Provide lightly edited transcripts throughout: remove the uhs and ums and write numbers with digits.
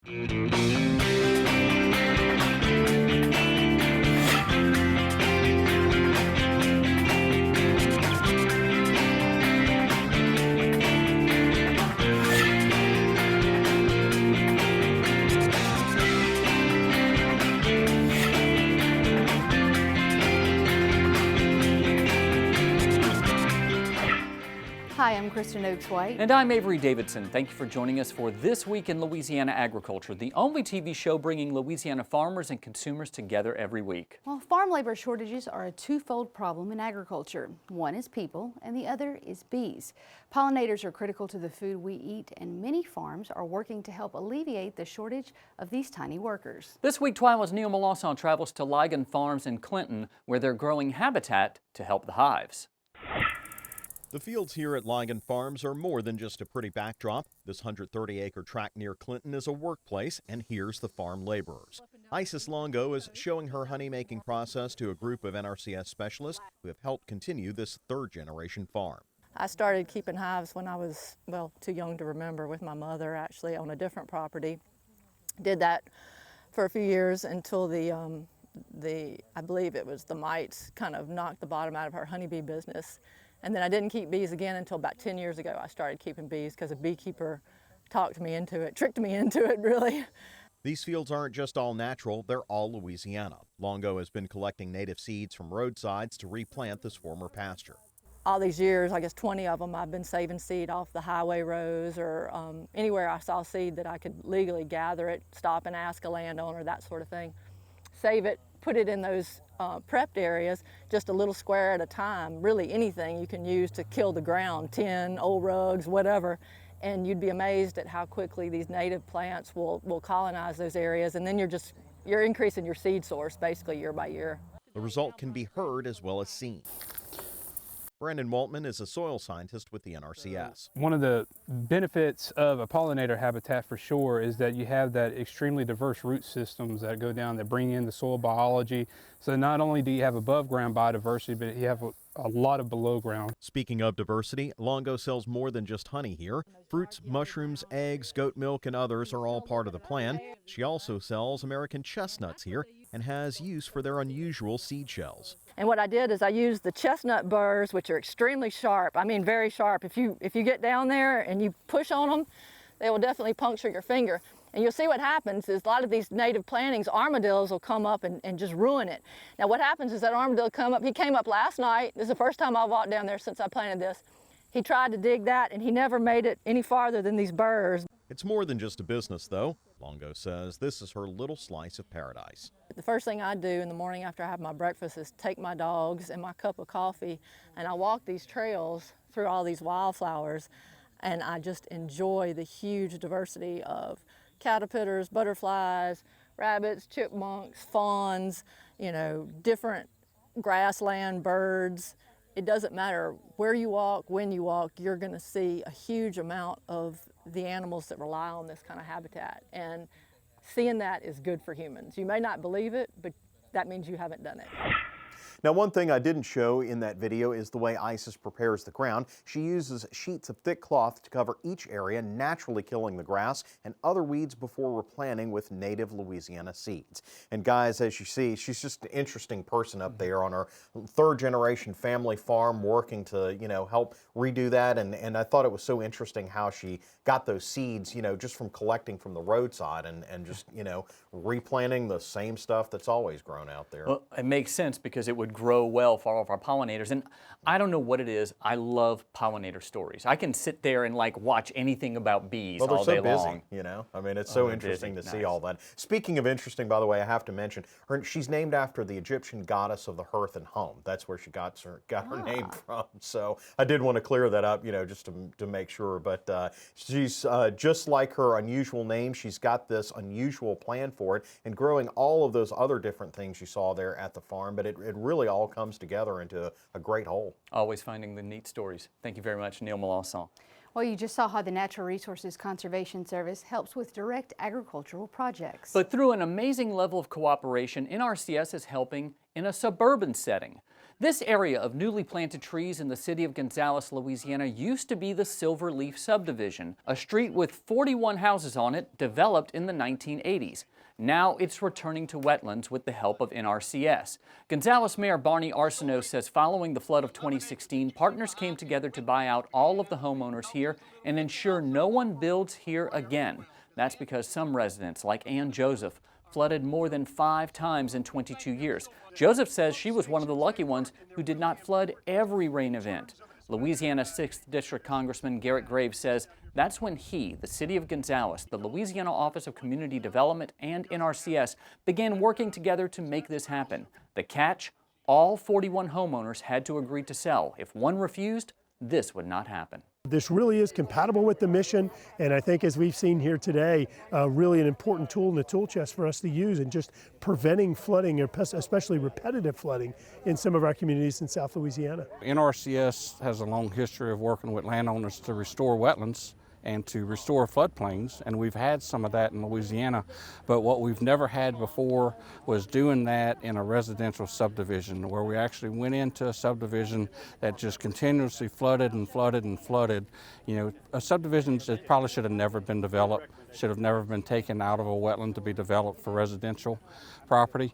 Hi, I'm Kristen Oates-White. And I'm Avery Davidson. Thank you for joining us for This Week in Louisiana Agriculture, the only TV show bringing Louisiana farmers and consumers together every week. Well, farm labor shortages are a twofold problem in agriculture. One is people, and the other is bees. Pollinators are critical to the food we eat, and many farms are working to help alleviate the shortage of these tiny workers. This week, TWILA's Neil Melanson travels to Ligon Farms in Clinton, where they're growing habitat to help the hives. The fields here at Ligon Farms are more than just a pretty backdrop. This 130-acre tract near Clinton is a workplace, and here's the farm laborers. Isis Longo is showing her honey-making process to a group of NRCS specialists who have helped continue this third-generation farm. I started keeping hives when I was, well, too young to remember, with my mother actually on a different property. Did that for a few years until I believe it was the mites kind of knocked the bottom out of our honeybee business. And then I didn't keep bees again until about 10 years ago. I started keeping bees because a beekeeper talked me into it, tricked me into it, really. These fields aren't just all natural, they're all Louisiana. Longo has been collecting native seeds from roadsides to replant this former pasture. All these years, I guess 20 of them, I've been saving seed off the highway rows or anywhere I saw seed that I could legally gather it, stop and ask a landowner, that sort of thing. Save it, put it in those prepped areas, just a little square at a time, really anything you can use to kill the ground, tin, old rugs, whatever, and you'd be amazed at how quickly these native plants will colonize those areas, and then you're increasing your seed source basically year by year. The result can be heard as well as seen. Brandon Waltman is a soil scientist with the NRCS. One of the benefits of a pollinator habitat for sure is that you have that extremely diverse root systems that go down that bring in the soil biology. So not only do you have above ground biodiversity, but you have a lot of below ground. Speaking of diversity, Longo sells more than just honey here. Fruits, mushrooms, eggs, goat milk, and others are all part of the plan. She also sells American chestnuts here and has use for their unusual seed shells. And what I did is I used the chestnut burrs, which are extremely sharp. I mean, very sharp. If you get down there and you push on them, they will definitely puncture your finger. And you'll see what happens is a lot of these native plantings, armadillos will come up and just ruin it. Now what happens is that armadillo he came up last night. This is the first time I walked down there since I planted this. He tried to dig that and he never made it any farther than these burrs. It's more than just a business though. Longo says this is her little slice of paradise. The first thing I do in the morning after I have my breakfast is take my dogs and my cup of coffee and I walk these trails through all these wildflowers and I just enjoy the huge diversity of caterpillars, butterflies, rabbits, chipmunks, fawns, different grassland birds. It doesn't matter where you walk, when you walk, you're going to see a huge amount of the animals that rely on this kind of habitat. And seeing that is good for humans. You may not believe it, but that means you haven't done it. Now, one thing I didn't show in that video is the way Isis prepares the ground. She uses sheets of thick cloth to cover each area, naturally killing the grass and other weeds before replanting with native Louisiana seeds. And guys, as you see, she's just an interesting person up there on her third-generation family farm working to, help redo that. And I thought it was so interesting how she got those seeds, just from collecting from the roadside and just, replanting the same stuff that's always grown out there. Well, it makes sense because it would grow well for all of our pollinators. And I don't know what it is. I love pollinator stories. I can sit there and watch anything about bees all day long. Well, they're so busy, I mean, it's so interesting to see all that. Speaking of interesting, by the way, I have to mention, she's named after the Egyptian goddess of the hearth and home. That's where she got her name from. So I did want to clear that up, just to make sure. But she's just like her unusual name. She's got this unusual plan for it and growing all of those other different things you saw there at the farm. But it really all comes together into a great whole. Always finding the neat stories. Thank you very much, Neil Melanson. Well, you just saw how the Natural Resources Conservation Service helps with direct agricultural projects. But through an amazing level of cooperation, NRCS is helping in a suburban setting. This area of newly planted trees in the city of Gonzales, Louisiana used to be the Silverleaf subdivision, a street with 41 houses on it developed in the 1980s. Now it's returning to wetlands with the help of NRCS. Gonzales Mayor Barney Arsenault says following the flood of 2016, partners came together to buy out all of the homeowners here and ensure no one builds here again. That's because some residents, like Ann Joseph, flooded more than 5 times in 22 years. Joseph says she was one of the lucky ones who did not flood every rain event. Louisiana 6th District Congressman Garrett Graves says that's when he, the city of Gonzales, the Louisiana Office of Community Development, and NRCS began working together to make this happen. The catch, all 41 homeowners had to agree to sell. If one refused, this would not happen. This really is compatible with the mission, and I think as we've seen here today, really an important tool in the tool chest for us to use in just preventing flooding, especially repetitive flooding, in some of our communities in South Louisiana. NRCS has a long history of working with landowners to restore wetlands and to restore floodplains, and we've had some of that in Louisiana, but what we've never had before was doing that in a residential subdivision, where we actually went into a subdivision that just continuously flooded and flooded and flooded. You know, a subdivision that probably should have never been developed, should have never been taken out of a wetland to be developed for residential property.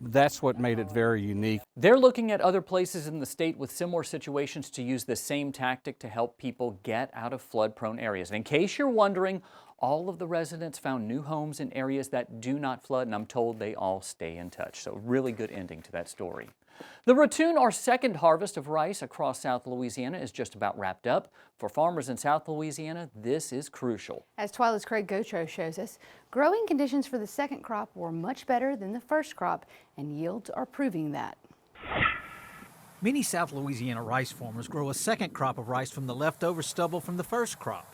That's what made it very unique. They're looking at other places in the state with similar situations to use the same tactic to help people get out of flood-prone areas. And in case you're wondering, all of the residents found new homes in areas that do not flood, and I'm told they all stay in touch. So really good ending to that story. The ratoon, our second harvest of rice across South Louisiana, is just about wrapped up. For farmers in South Louisiana, this is crucial. As TWILA's Craig Gautreaux shows us, growing conditions for the second crop were much better than the first crop, and yields are proving that. Many South Louisiana rice farmers grow a second crop of rice from the leftover stubble from the first crop.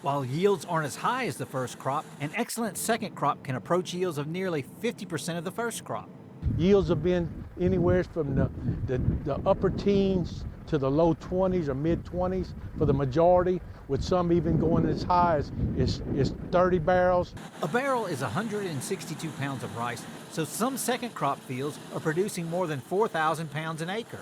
While yields aren't as high as the first crop, an excellent second crop can approach yields of nearly 50% of the first crop. Yields have been anywhere from the upper teens to the low 20s or mid 20s for the majority, with some even going as high as 30 barrels. A barrel is 162 pounds of rice, so some second crop fields are producing more than 4,000 pounds an acre.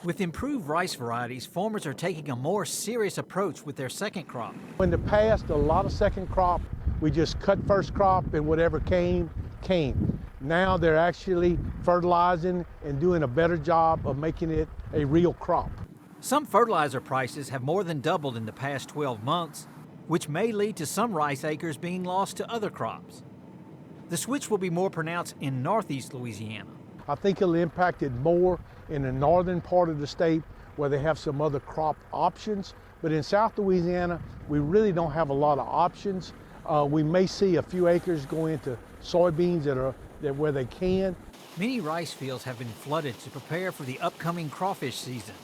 With improved rice varieties, farmers are taking a more serious approach with their second crop. In the past, a lot of second crop, we just cut first crop and whatever came. Now they're actually fertilizing and doing a better job of making it a real crop. Some fertilizer prices have more than doubled in the past 12 months, which may lead to some rice acres being lost to other crops. The switch will be more pronounced in northeast Louisiana. I think it'll impact it more in the northern part of the state where they have some other crop options. But in South Louisiana, we really don't have a lot of options. We may see a few acres go into soybeans where they can. Many rice fields have been flooded to prepare for the upcoming crawfish season.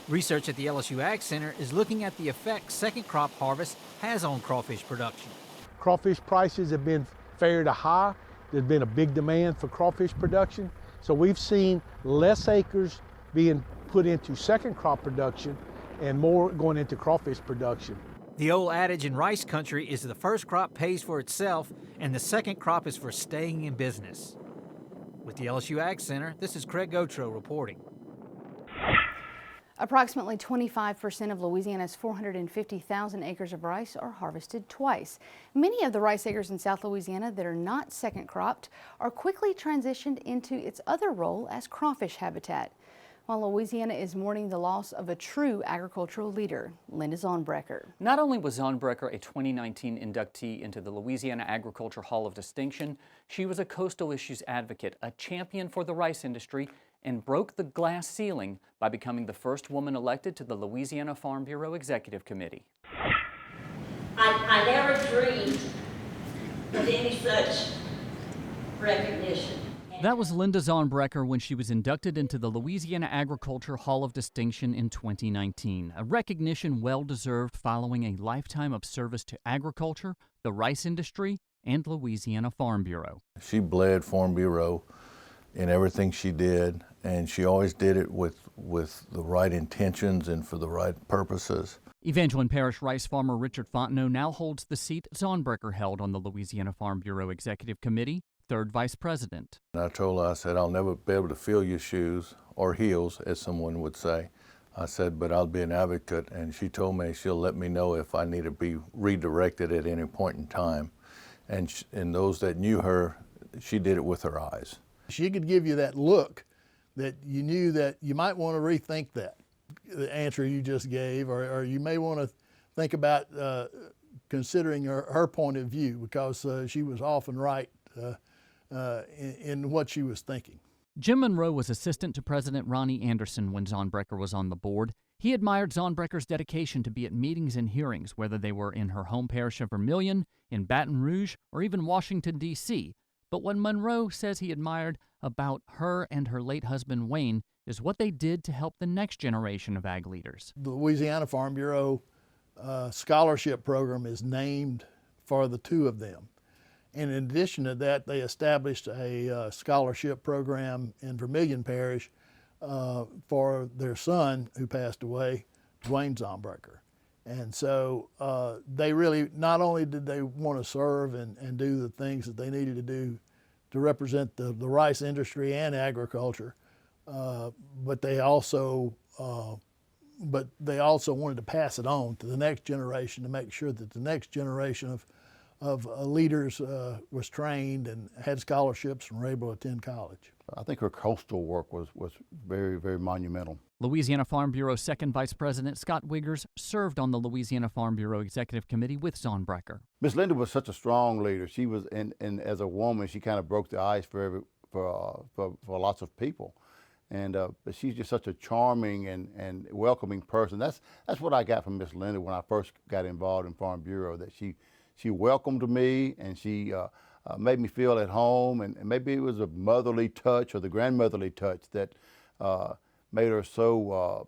Research at the LSU Ag Center is looking at the effect second crop harvest has on crawfish production. Crawfish prices have been fair to high. There's been a big demand for crawfish production. So we've seen less acres being put into second crop production and more going into crawfish production. The old adage in rice country is the first crop pays for itself and the second crop is for staying in business. With the LSU Ag Center, this is Craig Gautreaux reporting. Approximately 25% of Louisiana's 450,000 acres of rice are harvested twice. Many of the rice acres in South Louisiana that are not second cropped are quickly transitioned into its other role as crawfish habitat. While Louisiana is mourning the loss of a true agricultural leader, Linda Zonbrecker. Not only was Zonbrecker a 2019 inductee into the Louisiana Agriculture Hall of Distinction, she was a coastal issues advocate, a champion for the rice industry, and broke the glass ceiling by becoming the first woman elected to the Louisiana Farm Bureau Executive Committee. I never dreamed of any such recognition. That was Linda Zonbrecker when she was inducted into the Louisiana Agriculture Hall of Distinction in 2019, a recognition well-deserved following a lifetime of service to agriculture, the rice industry, and Louisiana Farm Bureau. She bled Farm Bureau in everything she did, and she always did it with the right intentions and for the right purposes. Evangeline Parish rice farmer Richard Fontenot now holds the seat Zonbrecker held on the Louisiana Farm Bureau Executive Committee. third vice president. And I told her, I said, I'll never be able to fill your shoes or heels, as someone would say. I said, but I'll be an advocate, and she told me she'll let me know if I need to be redirected at any point in time. And those that knew her, she did it with her eyes. She could give you that look that you knew that you might want to rethink that, the answer you just gave, or you may want to think about considering her point of view, because she was often right in what she was thinking. Jim Monroe was assistant to President Ronnie Anderson when Zonbrecker was on the board. He admired Zonbrecker's dedication to be at meetings and hearings, whether they were in her home parish of Vermilion, in Baton Rouge, or even Washington, D.C. But what Monroe says he admired about her and her late husband Wayne is what they did to help the next generation of ag leaders. The Louisiana Farm Bureau scholarship program is named for the two of them. And in addition to that, they established a scholarship program in Vermilion Parish for their son, who passed away, Dwayne Zonbrecker. And so they really, not only did they want to serve and do the things that they needed to do to represent the rice industry and agriculture, but they also wanted to pass it on to the next generation to make sure that the next generation of leaders was trained and had scholarships and were able to attend college. I think her coastal work was very, very monumental. Louisiana Farm Bureau second vice president Scott Wiggers served on the Louisiana Farm Bureau Executive Committee with Zonbrecker. Miss Linda was such a strong leader. She was, and as a woman, she kind of broke the ice for lots of people. And but she's just such a charming and welcoming person. That's what I got from Miss Linda when I first got involved in Farm Bureau. That she welcomed me, and she made me feel at home, and maybe it was a motherly touch or the grandmotherly touch that made her so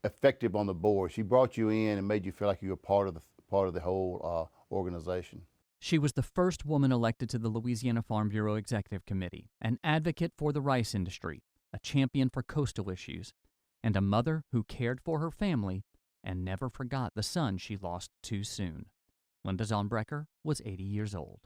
effective on the board. She brought you in and made you feel like you were part of the whole organization. She was the first woman elected to the Louisiana Farm Bureau Executive Committee, an advocate for the rice industry, a champion for coastal issues, and a mother who cared for her family and never forgot the son she lost too soon. Linda Zonbrecker was 80 years old.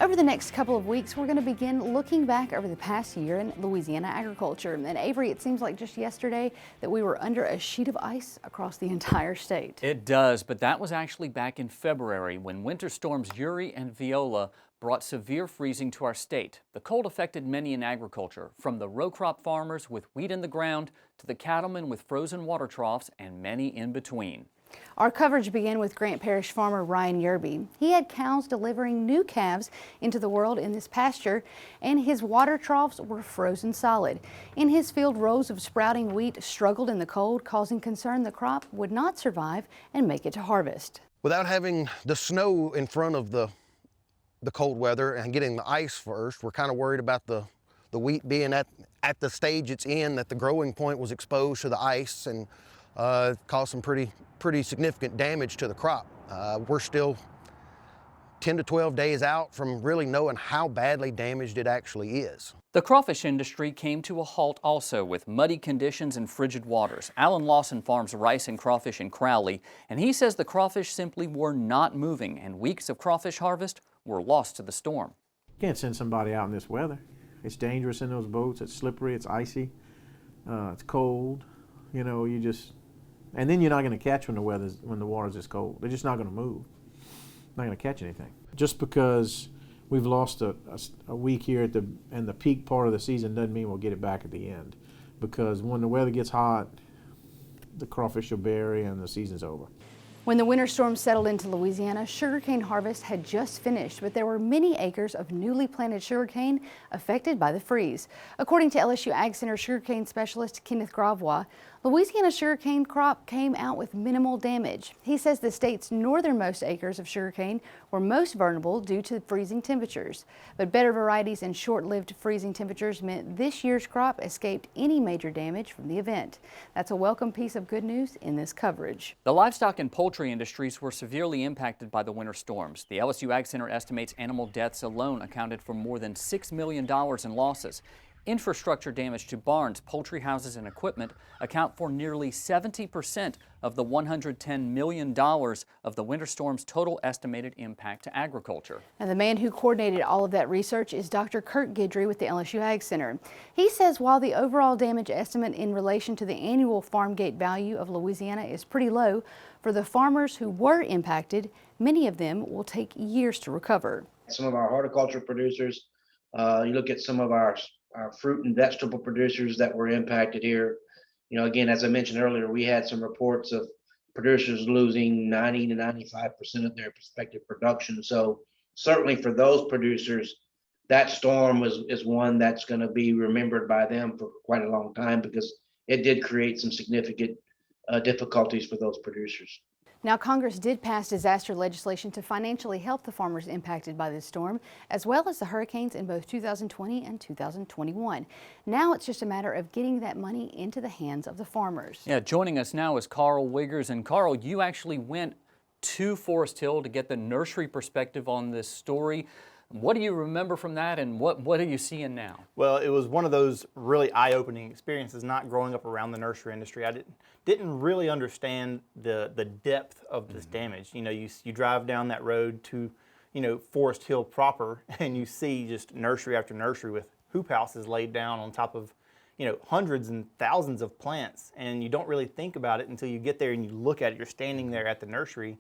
Over the next couple of weeks, we're going to begin looking back over the past year in Louisiana agriculture. And Avery, it seems like just yesterday that we were under a sheet of ice across the entire state. It does, but that was actually back in February when winter storms Uri and Viola brought severe freezing to our state. The cold affected many in agriculture, from the row crop farmers with wheat in the ground to the cattlemen with frozen water troughs and many in between. Our coverage began with Grant Parish farmer Ryan Yerby. He had cows delivering new calves into the world in this pasture, and his water troughs were frozen solid. In his field, rows of sprouting wheat struggled in the cold, causing concern the crop would not survive and make it to harvest. Without having the snow in front of the cold weather and getting the ice first, we're kind of worried about the wheat being at the stage it's in, that the growing point was exposed to the ice and caused some pretty significant damage to the crop. We're still 10 to 12 days out from really knowing how badly damaged it actually is. The crawfish industry came to a halt also with muddy conditions and frigid waters. Alan Lawson farms rice and crawfish in Crowley, and he says the crawfish simply were not moving, and weeks of crawfish harvest were lost to the storm. You can't send somebody out in this weather. It's dangerous in those boats. It's slippery, it's icy, it's cold. You know, and then you're not going to catch when the water's this cold. They're just not going to move. Not going to catch anything. Just because we've lost a week here in the peak part of the season doesn't mean we'll get it back at the end. Because when the weather gets hot, the crawfish will bury and the season's over. When the winter storm settled into Louisiana, sugarcane harvest had just finished, but there were many acres of newly planted sugarcane affected by the freeze. According to LSU Ag Center sugarcane specialist Kenneth Gravois, Louisiana's sugarcane crop came out with minimal damage. He says the state's northernmost acres of sugarcane were most vulnerable due to freezing temperatures. But better varieties and short-lived freezing temperatures meant this year's crop escaped any major damage from the event. That's a welcome piece of good news in this coverage. The livestock and poultry industries were severely impacted by the winter storms. The LSU Ag Center estimates animal deaths alone accounted for more than $6 million in losses. Infrastructure damage to barns, poultry houses, and equipment account for nearly 70% of the $110 million of the winter storm's total estimated impact to agriculture. And the man who coordinated all of that research is Dr. Kurt Guidry with the LSU Ag Center. He says while the overall damage estimate in relation to the annual farm gate value of Louisiana is pretty low, for the farmers who were impacted, many of them will take years to recover. Some of our horticulture producers, you look at some of our fruit and vegetable producers that were impacted here. You know, again, as I mentioned earlier, we had some reports of producers losing 90 to 95% of their prospective production. So certainly for those producers, that storm is one that's going to be remembered by them for quite a long time because it did create some significant difficulties for those producers. Now, Congress did pass disaster legislation to financially help the farmers impacted by this storm, as well as the hurricanes in both 2020 and 2021. Now it's just a matter of getting that money into the hands of the farmers. Yeah, joining us now is Carl Wiggers. And Carl, you actually went to Forest Hill to get the nursery perspective on this story. What do you remember from that, and what are you seeing now? Well, it was one of those really eye-opening experiences, not growing up around the nursery industry. I didn't really understand the depth of this damage. You know, you drive down that road to, you know, Forest Hill proper, and you see just nursery after nursery with hoop houses laid down on top of, you know, hundreds and thousands of plants, and you don't really think about it until you get there and you look at it. You're standing there at the nursery.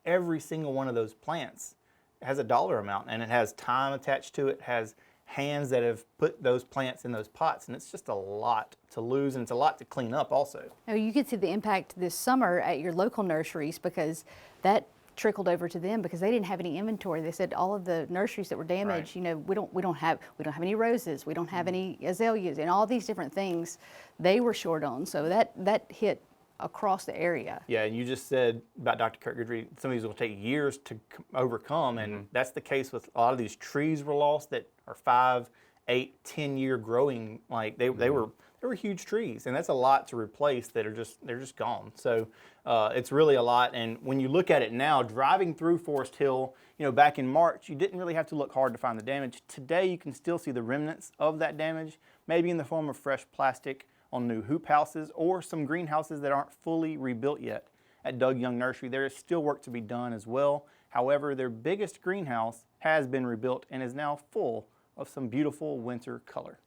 Every single one of those plants has a dollar amount, and it has time attached to it, has hands that have put those plants in those pots, and it's just a lot to lose, and it's a lot to clean up also. Now, you could see the impact this summer at your local nurseries because that trickled over to them because they didn't have any inventory. They said all of the nurseries that were damaged, right. You know, we don't have any roses, we don't have any azaleas, and all these different things they were short on. So that hit across the area. Yeah, and you just said about Dr. Kurt Guidry, some of these will take years to overcome, and that's the case with a lot of these trees were lost that are 5, 8, 10-year growing. Like they were huge trees, and that's a lot to replace that they're just gone. So it's really a lot. And when you look at it now, driving through Forest Hill, you know, back in March, you didn't really have to look hard to find the damage. Today, you can still see the remnants of that damage, maybe in the form of fresh plastic on new hoop houses or some greenhouses that aren't fully rebuilt yet. At Doug Young Nursery, there is still work to be done as well. However, their biggest greenhouse has been rebuilt and is now full of some beautiful winter color.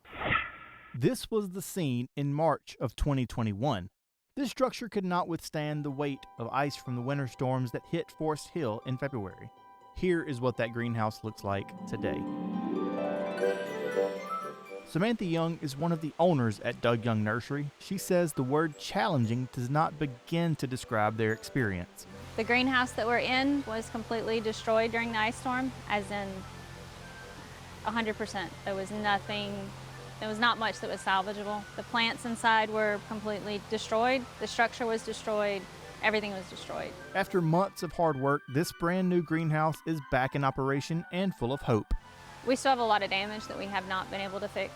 This was the scene in March of 2021. This structure could not withstand the weight of ice from the winter storms that hit Forest Hill in February. Here is what that greenhouse looks like today. Samantha Young is one of the owners at Doug Young Nursery. She says the word challenging does not begin to describe their experience. The greenhouse that we're in was completely destroyed during the ice storm, as in 100%. There was not much that was salvageable. The plants inside were completely destroyed. The structure was destroyed. Everything was destroyed. After months of hard work, this brand new greenhouse is back in operation and full of hope. We still have a lot of damage that we have not been able to fix.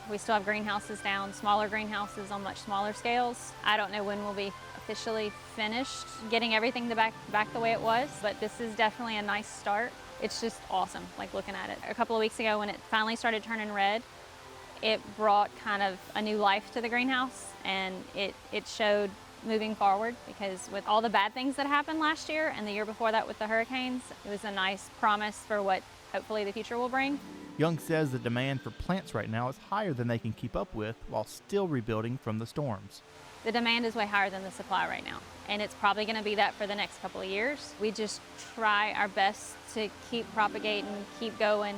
We still have greenhouses down, smaller greenhouses on much smaller scales. I don't know when we'll be officially finished getting everything back the way it was, but this is definitely a nice start. It's just awesome, like looking at it. A couple of weeks ago when it finally started turning red, it brought kind of a new life to the greenhouse, and it showed moving forward, because with all the bad things that happened last year and the year before that with the hurricanes, it was a nice promise for what hopefully the future will bring. Young says the demand for plants right now is higher than they can keep up with while still rebuilding from the storms. The demand is way higher than the supply right now, and it's probably going to be that for the next couple of years. We just try our best to keep propagating, keep going,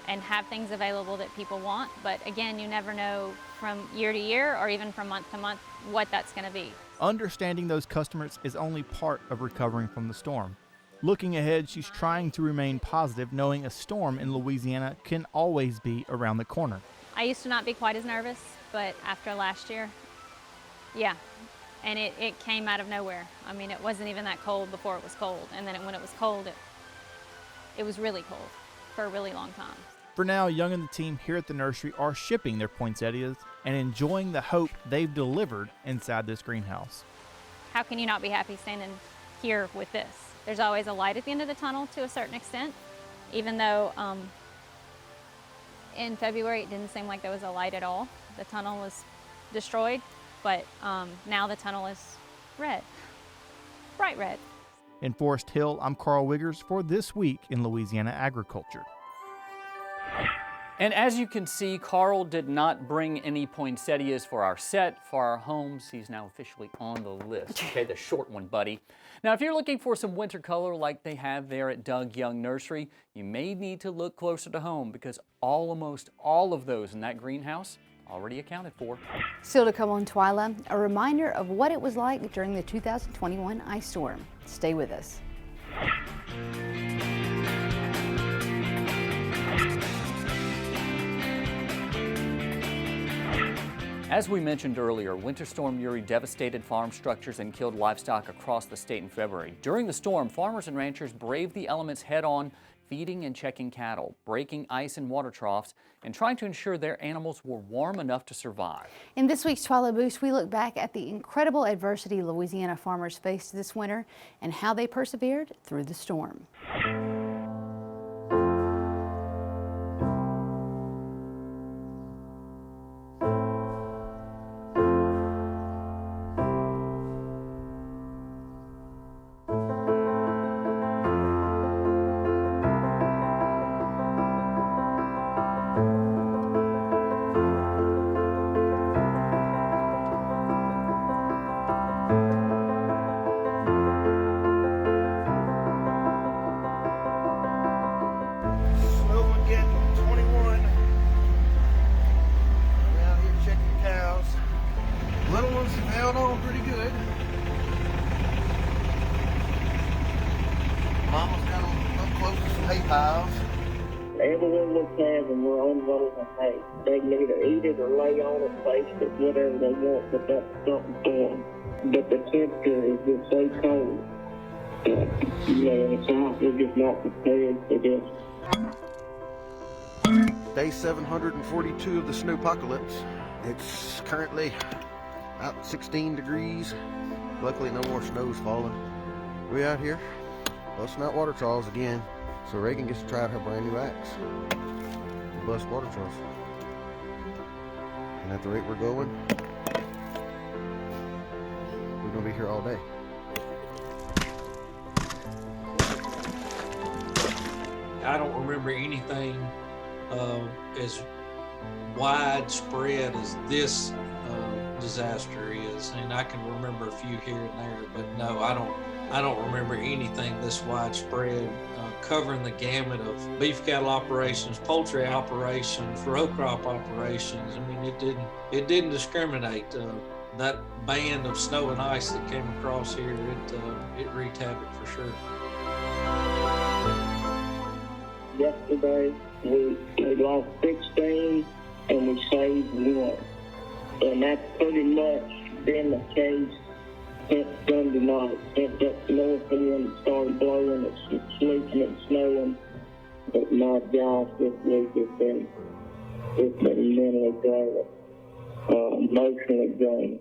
and have things available that people want. But again, you never know from year to year or even from month to month what that's going to be. Understanding those customers is only part of recovering from the storm. Looking ahead, she's trying to remain positive, knowing a storm in Louisiana can always be around the corner. I used to not be quite as nervous, but after last year, Yeah, and it came out of nowhere. I mean, it wasn't even that cold before it was cold, and then when it was cold, it was really cold for a really long time. For now, Young and the team here at the nursery are shipping their poinsettias and enjoying the hope they've delivered inside this greenhouse. How can you not be happy standing here with this? There's always a light at the end of the tunnel to a certain extent, even though in February it didn't seem like there was a light at all. The tunnel was destroyed, but now the tunnel is red, bright red. In Forest Hill, I'm Carl Wiggers for This Week in Louisiana Agriculture. And as you can see, Carl did not bring any poinsettias for our set, for our homes. He's now officially on the list. Okay, the short one, buddy. Now, if you're looking for some winter color like they have there at Doug Young Nursery, you may need to look closer to home because almost all of those in that greenhouse already accounted for. Still to come on TWILA, a reminder of what it was like during the 2021 ice storm. Stay with us. As we mentioned earlier, Winter Storm Uri devastated farm structures and killed livestock across the state in February. During the storm, farmers and ranchers braved the elements head-on, feeding and checking cattle, breaking ice in water troughs, and trying to ensure their animals were warm enough to survive. In this week's TWILA Boost, we look back at the incredible adversity Louisiana farmers faced this winter and how they persevered through the storm. Everyone looks at and we're unloading the hay. They can either eat it or lay on it, face it, whatever they want, but that's something for them. But the temperature is just so cold. It's out, we're just not prepared for this. Day 742 of the snowpocalypse. It's currently about 16 degrees. Luckily no more snow's falling. We out here busting out water troughs again. So Reagan gets to try out her brand new axe. We'll bust water troughs. And at the rate we're going, we're gonna be here all day. I don't remember anything as widespread as this disaster is. And I can remember a few here and there, but no, I don't remember anything this widespread, covering the gamut of beef cattle operations, poultry operations, row crop operations. I mean, it didn't discriminate. That band of snow and ice that came across here, it wreaked havoc for sure. Yesterday, we lost 16 and we saved 1. And that's pretty much been the case since Sunday night. Since that north wind started blowing, it's sleeting and snowing. But my gosh, this week it's been mentally draining, emotionally draining.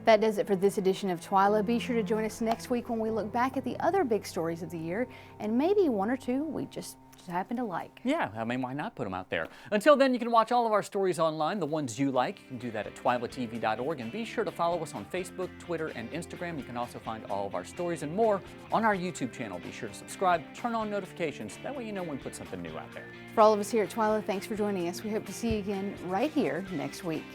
That does it for this edition of TWILA. Be sure to join us next week when we look back at the other big stories of the year and maybe one or two we just happen to like. Yeah, I mean, why not put them out there? Until then, you can watch all of our stories online, the ones you like. You can do that at twilatv.org, and be sure to follow us on Facebook, Twitter, and Instagram. You can also find all of our stories and more on our YouTube channel. Be sure to subscribe, turn on notifications. That way you know when we put something new out there. For all of us here at TWILA, thanks for joining us. We hope to see you again right here next week.